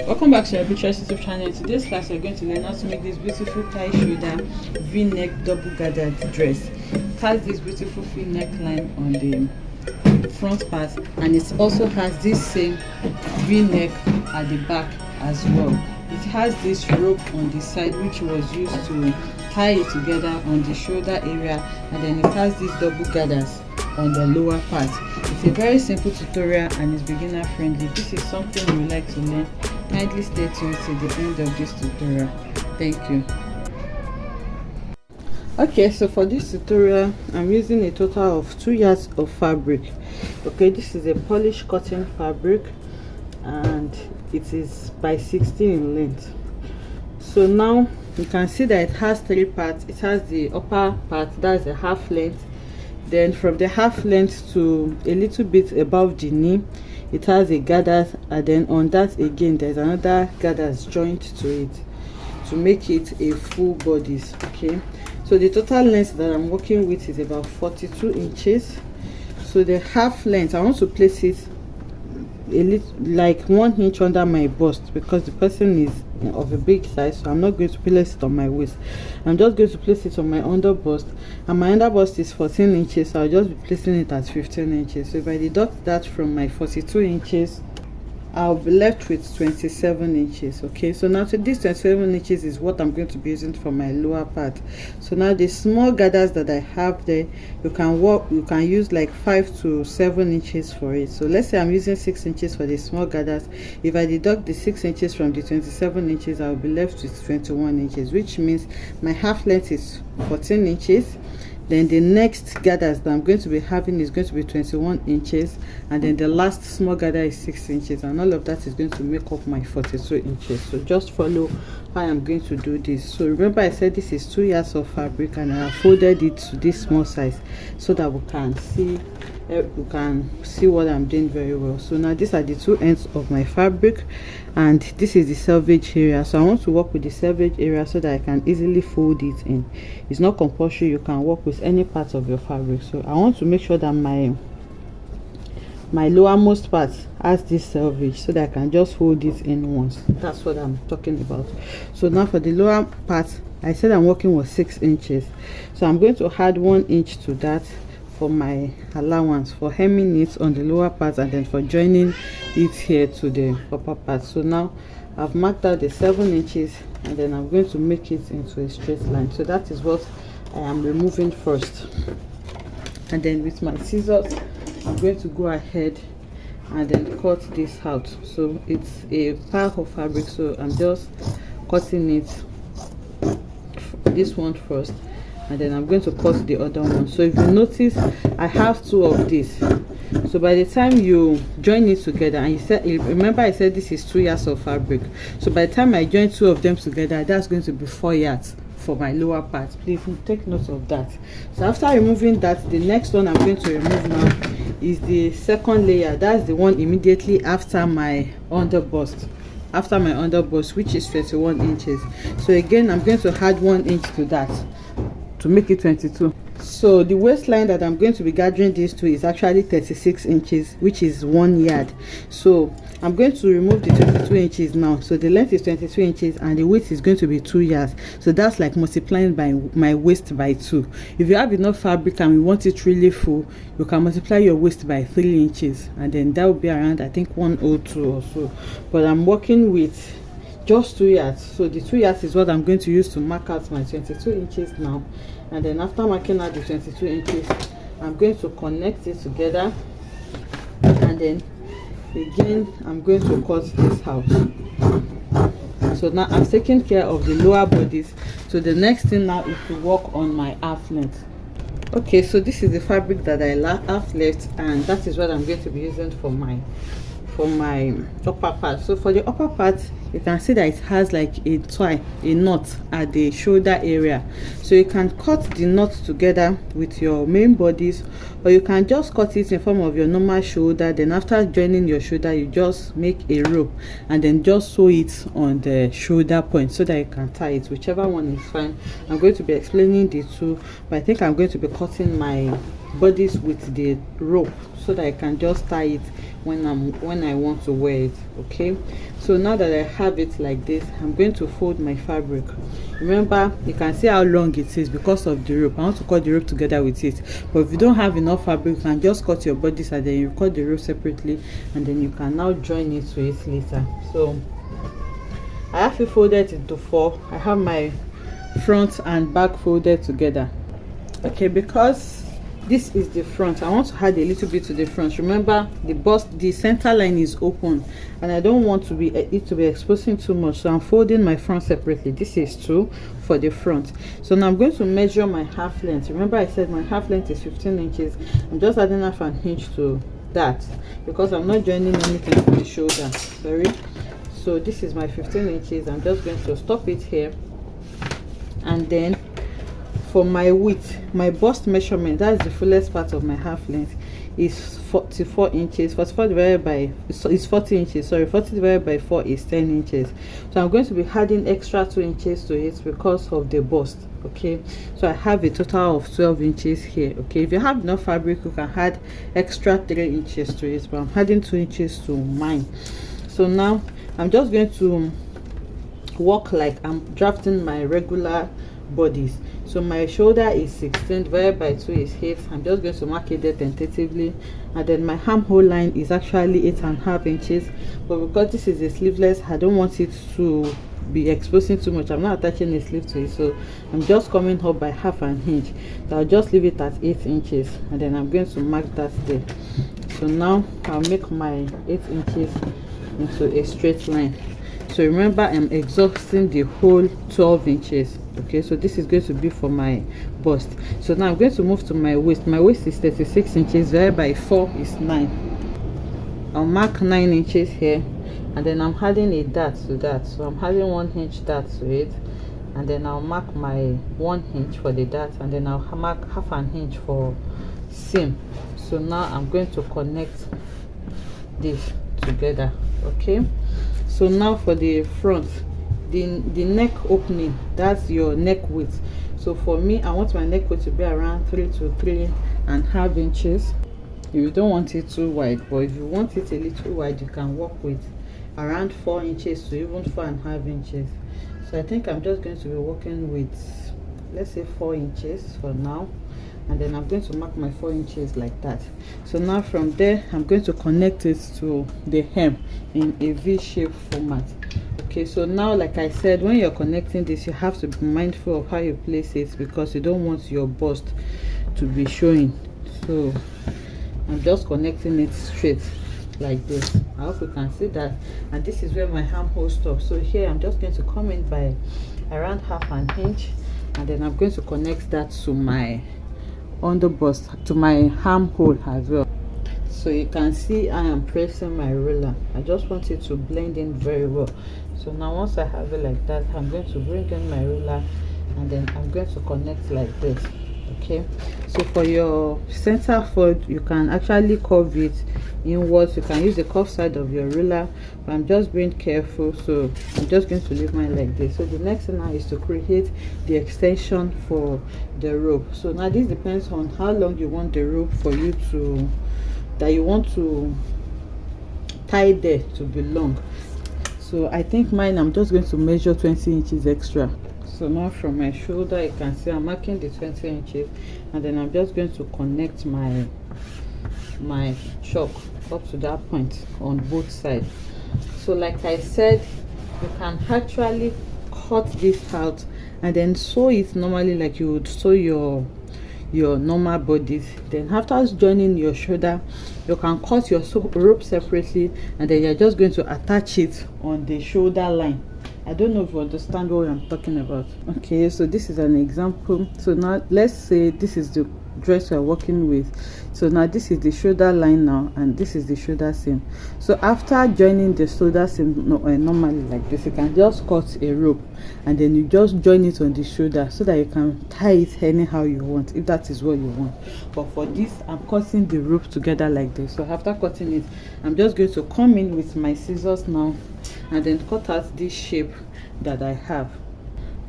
Welcome back to your Beatrice YouTube channel. In today's class, we're going to learn how to make this beautiful tie shoulder V-neck double gathered dress. It has this beautiful V-neckline on the front part, and it also has this same V-neck at the back as well. It has this rope on the side which was used to tie it together on the shoulder area, and then it has these double gathers on the lower part. It's a very simple tutorial and it's beginner friendly. If this is something you would like to learn, kindly stay tuned till the end of this tutorial. Thank you. Okay, so for this tutorial I'm using a total of 2 yards of fabric. Okay, this is a polished cotton fabric and it is by 16 in length. So now you can see that it has 3 parts. It has the upper part, that's a half length. Then from the half length to a little bit above the knee, it has a gather, and then on that again there's another gathers joined to it to make it a full bodice. Okay, so the total length that I'm working with is about 42 inches. So the half length, I want to place it a little like 1 inch under my bust because the person is of a big size, so I'm not going to place it on my waist. I'm just going to place it on my under bust, and my under bust is 14 inches, so I'll just be placing it at 15 inches. So if I deduct that from my 42 inches, I'll be left with 27 inches. Okay, so now this 27 inches is what I'm going to be using for my lower part. So now the small gathers that I have there, you can use like 5 to 7 inches for it. So let's say I'm using 6 inches for the small gathers. If I deduct the 6 inches from the 27 inches, I'll be left with 21 inches, which means my half length is 14 inches. Then the next gathers that I'm going to be having is going to be 21 inches, and then the last small gather is 6 inches, and all of that is going to make up my 42 inches. So just follow how I'm going to do this. So remember I said this is 2 yards of fabric, and I have folded it to this small size so that we can see what I'm doing very well. So now these are the 2 ends of my fabric, and this is the selvage area. So I want to work with the selvage area so that I can easily fold it in. It's not compulsory, you can work with any part of your fabric. So I want to make sure that my lowermost part has this selvage so that I can just fold it in once. That's what I'm talking about. So now for the lower part, I said I'm working with 6 inches, so I'm going to add 1 inch to that for my allowance for hemming it on the lower part, and then for joining it here to the upper part. So now I've marked out the 7 inches, and then I'm going to make it into a straight line. So that is what I am removing first, and then with my scissors I'm going to go ahead and then cut this out. So it's a pile of fabric, so I'm just cutting it, this one first, and then I'm going to cut the other one. So if you notice, I have 2 of this. So by the time you join it together, and you said, remember I said this is 2 yards of fabric, so by the time I join 2 of them together, that's going to be 4 yards for my lower part. Please take note of that. So after removing that, the next one I'm going to remove now is the second layer. That's the one immediately after my under bust, which is 21 inches. So again I'm going to add 1 inch to that to make it 22. So the waistline that I'm going to be gathering this to is actually 36 inches, which is 1 yard. So I'm going to remove the 22 inches now. So the length is 22 inches and the width is going to be 2 yards. So that's like multiplying by my waist by 2. If you have enough fabric and you want it really full, you can multiply your waist by 3 inches, and then that will be around, I think, 102 or so. But I'm working with just 2 yards, so the 2 yards is what I'm going to use to mark out my 22 inches now. And then after marking out the 22 inches, I'm going to connect it together, and then again I'm going to cut this out. So now I've taken care of the lower bodies, so the next thing now is to work on my half length. Okay, so this is the fabric that I have left, and that is what I'm going to be using for my upper part. So for the upper part, you can see that it has like a knot at the shoulder area. So you can cut the knot together with your main bodies, or you can just cut it in form of your normal shoulder. Then after joining your shoulder, you just make a rope and then just sew it on the shoulder point so that you can tie it. Whichever one is fine. I'm going to be explaining the two, but I think I'm going to be cutting my bodice with the rope so that I can just tie it when I want to wear it. Okay, so now that I have it like this, I'm going to fold my fabric. Remember, you can see how long it is because of the rope. I want to cut the rope together with it, but if you don't have enough fabric, you can just cut your bodice and then you cut the rope separately, and then you can now join it to it later. So I have it folded into 4. I have my front and back folded together. Okay, because this is the front, I want to add a little bit to the front. Remember, the center line is open and I don't want it to be exposing too much, so I'm folding my front separately. This is 2 for the front. So now I'm going to measure my half length. Remember, I said my half length is 15 inches. I'm just adding half an inch to that because I'm not joining anything to the shoulder. Sorry. So this is my 15 inches. I'm just going to stop it here, and then for my width, my bust measurement, that's the fullest part of my half length, is 44 inches. 44 divided by is 40 inches. Sorry, 40 divided by 4 is 10 inches. So I'm going to be adding extra 2 inches to it because of the bust. Okay, so I have a total of 12 inches here. Okay, if you have enough fabric, you can add extra 3 inches to it, but I'm adding 2 inches to mine. So now I'm just going to walk like I'm drafting my regular bodies. So my shoulder is 16 divided by 2 is 8. I'm just going to mark it there tentatively, and then my armhole line is actually 8.5 inches, but because this is a sleeveless, I don't want it to be exposing too much. I'm not attaching a sleeve to it, so I'm just coming up by half an inch. So I'll just leave it at 8 inches, and then I'm going to mark that there. So now I'll make my 8 inches into a straight line. So remember, I'm exhausting the whole 12 inches. Okay, so this is going to be for my bust. So now I'm going to move to my waist. My waist is 36 inches divided by 4 is 9. I'll mark 9 inches here, and then I'm adding a dart to that. So I'm adding 1 inch dart to it, and then I'll mark my 1 inch for the dart, and then I'll mark half an inch for seam. So now I'm going to connect this together. Okay, so now for the front, the neck opening, that's your neck width. So for me, I want my neck width to be around 3 to 3.5 inches. If you don't want it too wide, but if you want it a little wide, you can work with around 4 inches to even 4.5 inches. So I think I'm just going to be working with, let's say, 4 inches for now, and then I'm going to mark my 4 inches like that. So now from there, I'm going to connect it to the hem in a V-shaped format. Okay, so now, like I said, when you're connecting this, you have to be mindful of how you place it because you don't want your bust to be showing. So I'm just connecting it straight like this. I hope you can see that. And this is where my armhole stops. So here I'm just going to come in by around half an inch, and then I'm going to connect that to my underbust, to my armhole as well. So you can see I am pressing my ruler. I just want it to blend in very well. So now once I have it like that, I'm going to bring in my ruler, and then I'm going to connect like this. Okay, so for your center fold, you can actually curve it inwards. You can use the curved side of your ruler, but I'm just being careful, so I'm just going to leave mine like this. So the next thing now is to create the extension for the rope. So now this depends on how long you want the rope for you to, that you want to tie there to be long. So I think mine, I'm just going to measure 20 inches extra. So now from my shoulder, you can see I'm marking the 20 inches, and then I'm just going to connect my chalk up to that point on both sides. So like I said, you can actually cut this out and then sew it normally like you would sew your normal bodies. Then after joining your shoulder, you can cut your rope separately, and then you're just going to attach it on the shoulder line. I don't know if you understand what I'm talking about. Okay, so this is an example. So now let's say this is the dress we're working with. So now this is the shoulder line now, and this is the shoulder seam. So after joining the shoulder seam normally like this, you can just cut a rope and then you just join it on the shoulder so that you can tie it anyhow you want, if that is what you want. But for this, I'm cutting the rope together like this. So after cutting it, I'm just going to come in with my scissors now and then cut out this shape that I have.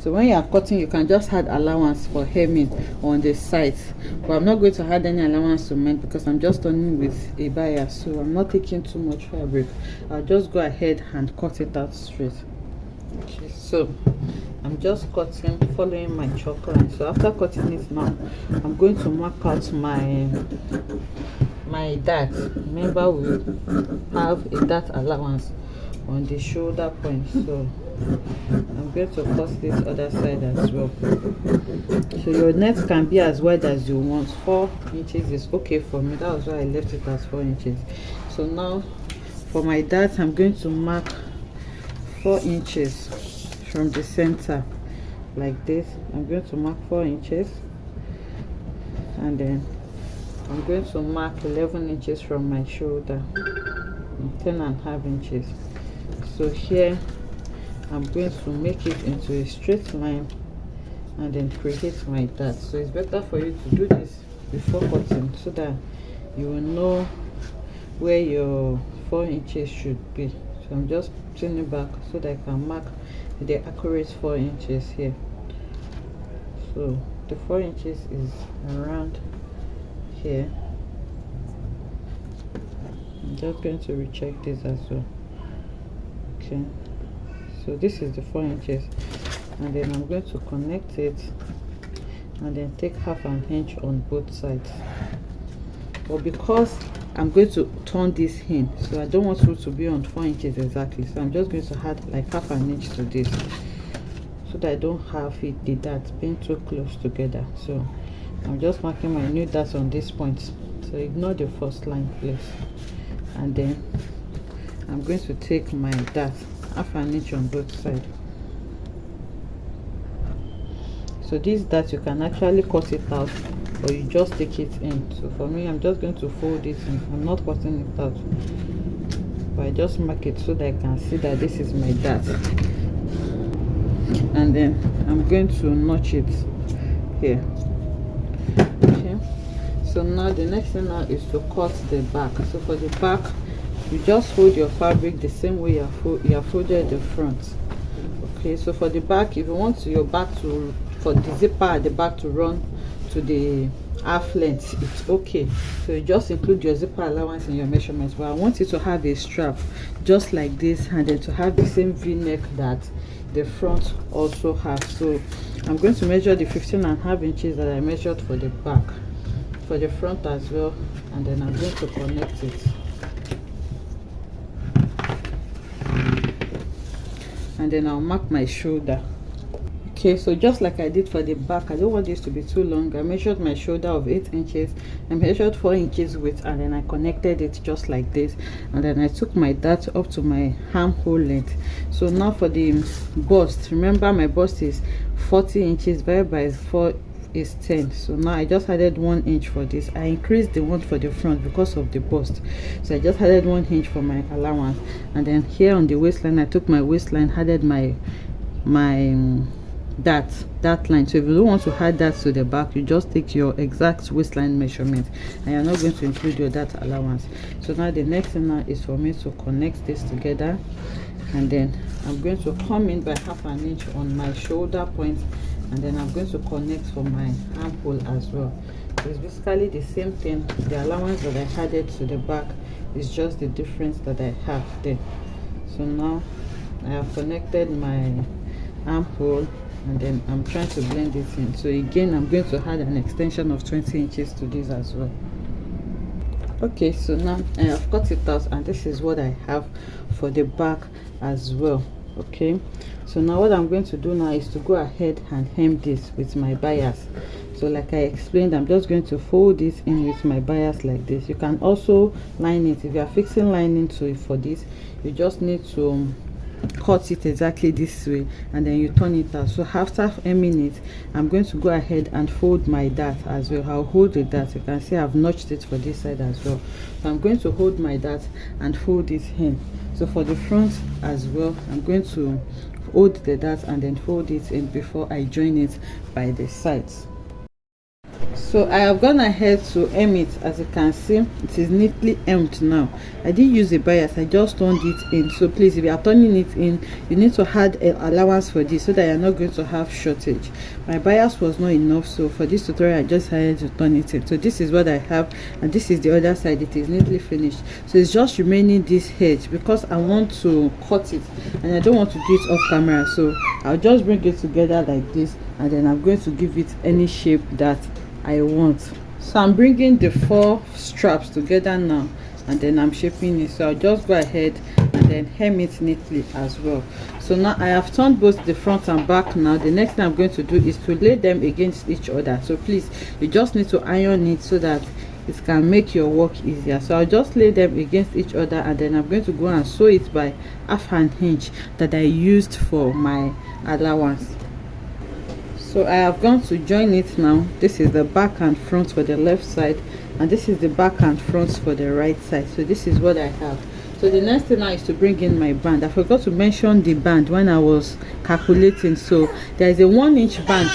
So when you are cutting, you can just add allowance for hemming on the sides, but I'm not going to add any allowance to mend because I'm just turning with a bias, so I'm not taking too much fabric. I'll just go ahead and cut it out straight. Okay, so I'm just cutting following my chalk line. So after cutting it now, I'm going to mark out my dart. Remember, we have a dart allowance on the shoulder point, so I'm going to cut this other side as well. So your net can be as wide as you want. 4 inches is okay for me. That was why I left it as 4 inches. So now for my dart, I'm going to mark 4 inches from the center like this. I'm going to mark 4 inches, and then I'm going to mark 11 inches from my shoulder, and 10.5 inches. So here I'm going to make it into a straight line and then create my dart. So it's better for you to do this before cutting so that you will know where your 4 inches should be. So I'm just putting it back so that I can mark the accurate 4 inches here. So the 4 inches is around here. I'm just going to recheck this as well. Okay, so this is the 4 inches, and then I'm going to connect it and then take half an inch on both sides. But because I'm going to turn this in, so I don't want it to be on 4 inches exactly, so I'm just going to add like half an inch to this so that I don't have the darts being too close together. So I'm just marking my new darts on this point, so ignore the first line please. And then I'm going to take my dart half an inch on both sides. So this dart you can actually cut it out, or you just take it in. So for me, I'm just going to fold it in. I'm not cutting it out, but I just mark it so that I can see that this is my dart. And then I'm going to notch it here. Okay, so now the next thing now is to cut the back. So for the back, you just fold your fabric the same way you have folded the front. Okay, so for the back, if you want your back to, for the zipper at the back to run to the half length, it's okay. So you just include your zipper allowance in your measurements. But I want you to have a strap just like this, and then to have the same v-neck that the front also has. So I'm going to measure the 15.5 inches that I measured for the back, for the front as well, and then I'm going to connect it. And then I'll mark my shoulder. Okay, so just like I did for the back, I don't want this to be too long. I measured my shoulder of 8 inches. I measured 4 inches width, and then I connected it just like this. And then I took my dart up to my armhole length. So now for the bust, remember my bust is 40 inches divided by 4 is 10. So now I just added 1 inch for this. I increased the one for the front because of the bust, so I just added 1 inch for my allowance. And then here on the waistline, I took my waistline, added my that line. So if you don't want to add that to the back, you just take your exact waistline measurement, and you're not going to include your dart allowance. So now the next thing now is for me to connect this together, and then I'm going to come in by half an inch on my shoulder point, and then I'm going to connect for my armhole as well. So it's basically the same thing. The allowance that I added to the back is just the difference that I have there. So now I have connected my armhole, and then I'm trying to blend it in. So again, I'm going to add an extension of 20 inches to this as well. Okay, so now I have cut it out, and this is what I have for the back as well. Okay, so now what I'm going to do now is to go ahead and hem this with my bias. So like I explained, I'm just going to fold this in with my bias like this. You can also line it. If you are fixing lining to it for this, you just need to cut it exactly this way, and then you turn it out. So after hemming it, I'm going to go ahead and fold my dart as well. I'll hold the dart. You can see I've notched it for this side as well. So I'm going to hold my dart and fold it in. So for the front as well, I'm going to hold the dart and then fold it in before I join it by the sides. So I have gone ahead to hem it. As you can see, it is neatly hemmed now. I didn't use a bias, I just turned it in. So please, if you are turning it in, you need to add an allowance for this so that you're not going to have shortage. My bias was not enough, so for this tutorial I just had to turn it in. So this is what I have, and this is the other side. It is neatly finished. So it's just remaining this edge because I want to cut it and I don't want to do it off camera. So I'll just bring it together like this, and then I'm going to give it any shape that I want. So I'm bringing the 4 straps together now, and then I'm shaping it. So I'll just go ahead and then hem it neatly as well. So now I have turned both the front and back. Now the next thing I'm going to do is to lay them against each other. So please, you just need to iron it so that it can make your work easier. So I'll just lay them against each other, and then I'm going to go and sew it by 1/2 inch that I used for my allowance. So I have gone to join it now. This is the back and front for the left side, and this is the back and front for the right side. So this is what I have. So the next thing now is to bring in my band. I forgot to mention the band when I was calculating. So there is a 1-inch band.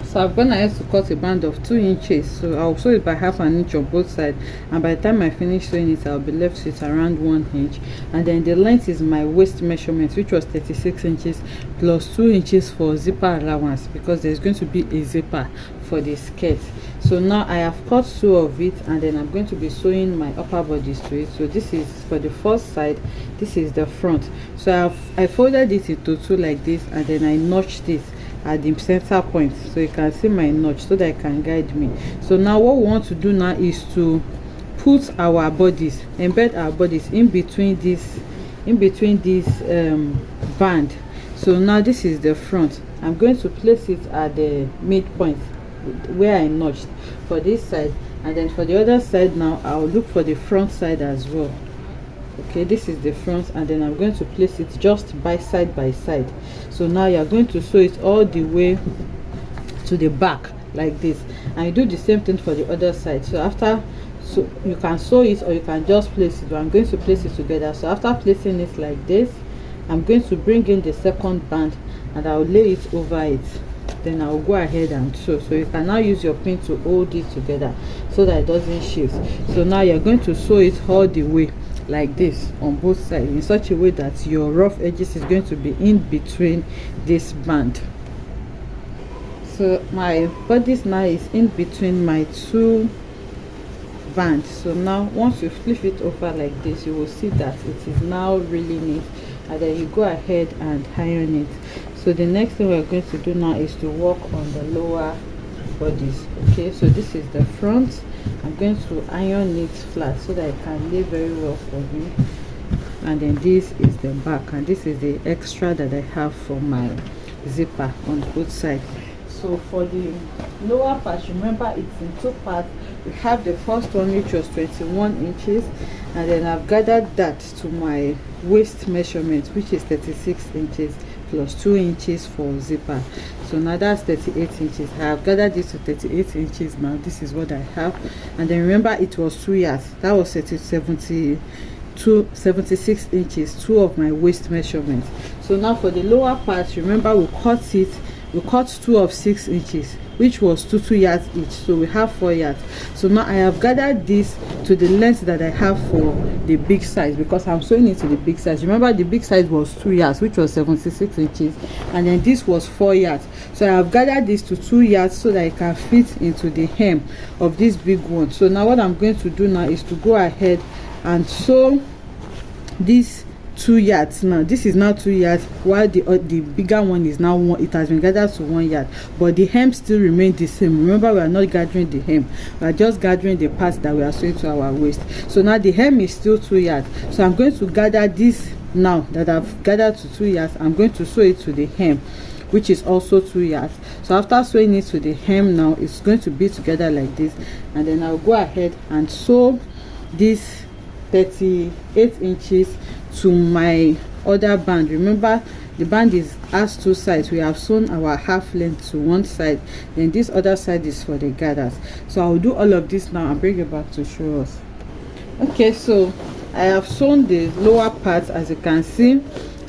So I'm gonna have to cut a band of 2 inches. So I'll sew it by 1/2 inch on both sides, and by the time I finish sewing it, I'll be left with around 1 inch. And then the length is my waist measurement, which was 36 inches plus 2 inches for zipper allowance, because there's going to be a zipper for the skirt. So now I have cut 2 of it, and then I'm going to be sewing my upper bodies to it. So this is for the first side, this is the front. So I folded it into 2 like this, and then I notched it at the center point, so you can see my notch so that it can guide me. So now what we want to do now is to put our bodies, embed our bodies in between this band. So now this is the front. I'm going to place it at the midpoint where I notched for this side, and then for the other side now I'll look for the front side as well. Okay, this is the front, and then I'm going to place it just by side. So now you're going to sew it all the way to the back like this, and you do the same thing for the other side. So after, so you can sew it or you can just place it, but I'm going to place it together. So after placing it like this, I'm going to bring in the second band and I'll lay it over it. Then I'll go ahead and sew. So you can now use your pin to hold it together so that it doesn't shift. So now you're going to sew it all the way like this on both sides in such a way that your rough edges is going to be in between this band. So my bodies now is in between my 2 bands. So now once you flip it over like this, you will see that it is now really neat, and then you go ahead and iron it. So the next thing we're going to do now is to work on the lower bodies. Okay, so this is the front. I'm going to iron it flat so that it can lay very well for me, and then this is the back, and this is the extra that I have for my zipper on both sides. So for the lower part, remember it's in 2 parts. We have the first one, which was 21 inches, and then I've gathered that to my waist measurement, which is 36 inches plus 2 inches for zipper. So now that's 38 inches. I have gathered this to 38 inches now. This is what I have. And then remember, it was 2 yards. That was 76 inches, 2 of my waist measurement. So now for the lower part, remember we cut 2 of 6 inches, which was 2 yards each. So we have 4 yards. So now I have gathered this to the length that I have for the big size, because I'm sewing it to the big size. Remember, the big size was 2 yards, which was 76 inches, and then this was 4 yards. So I have gathered this to 2 yards so that it can fit into the hem of this big one. So now what I'm going to do now is to go ahead and sew this 2 yards. Now this is now 2 yards, while the bigger one is now 1. It has been gathered to 1 yard, but the hem still remains the same. Remember, we are not gathering the hem, we are just gathering the parts that we are sewing to our waist. So now the hem is still 2 yards. So I'm going to gather this now that I've gathered to 2 yards. I'm going to sew it to the hem, which is also 2 yards. So after sewing it to the hem, now it's going to be together like this, and then I'll go ahead and sew this 38 inches to my other band. Remember, the band has 2 sides. We have sewn our half length to one side, then this other side is for the gathers. So I'll do all of this now and bring it back to show us. Okay, so I have sewn the lower part. As you can see,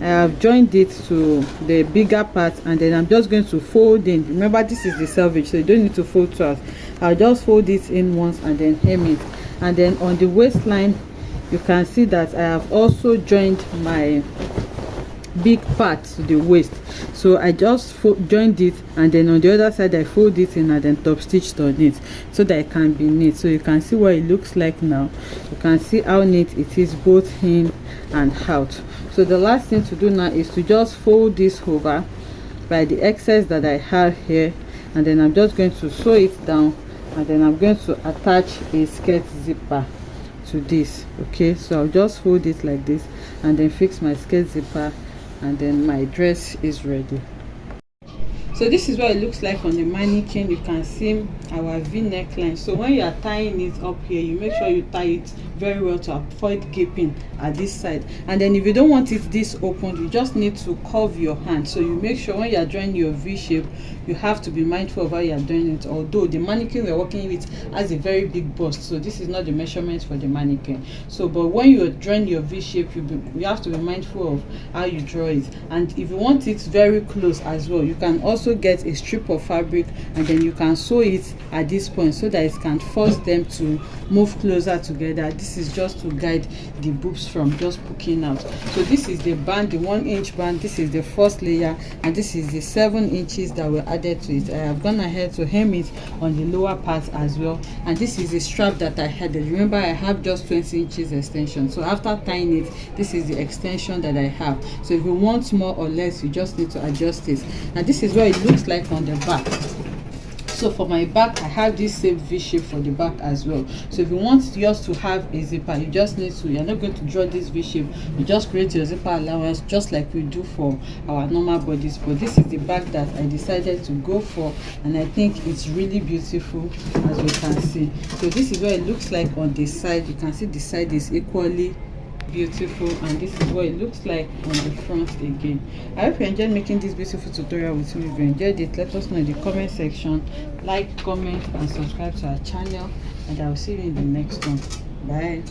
I have joined it to the bigger part, and then I'm just going to fold in. Remember, this is the selvage, so you don't need to fold twice. I'll just fold it in once and then hem it. And then on the waistline, you can see that I have also joined my big part to the waist. So I just joined it, and then on the other side I fold it in and then top stitched on it so that it can be neat. So you can see what it looks like now. You can see how neat it is both in and out. So the last thing to do now is to just fold this over by the excess that I have here, and then I'm just going to sew it down, and then I'm going to attach a skirt zipper to this. Okay, so I'll just fold it like this and then fix my skirt zipper, and then my dress is ready. So this is what it looks like on the mannequin. You can see our V neckline. So when you are tying it up here, you make sure you tie it very well to avoid gaping at this side. And then if you don't want it this open, you just need to curve your hand. So you make sure when you are drawing your V shape, you have to be mindful of how you are doing it. Although the mannequin we're working with has a very big bust, so this is not the measurement for the mannequin. So but when you're drawing your V shape, you have to be mindful of how you draw it. And if you want it very close as well, you can also get a strip of fabric, and then you can sew it at this point so that it can force them to move closer together. This is just to guide the boobs from just poking out. So this is the band, the 1-inch band. This is the first layer, and this is the 7 inches that were added to it. I have gone ahead to hem it on the lower part as well, and this is the strap that I had. Remember, I have just 20 inches extension, so after tying it, this is the extension that I have. So if you want more or less, you just need to adjust it. And this is what it looks like on the back. So for my back, I have this same V shape for the back as well. So if you want yours to have a zipper, you just need to, you're not going to draw this V shape, you just create your zipper allowance just like we do for our normal bodies. But this is the back that I decided to go for, and I think it's really beautiful, as you can see. So this is what it looks like on the side. You can see the side is equally beautiful, and this is what it looks like on the front again. I hope you enjoyed making this beautiful tutorial with me. If you enjoyed it, let us know in the comment section. Like, comment and subscribe to our channel, and I will see you in the next one. Bye.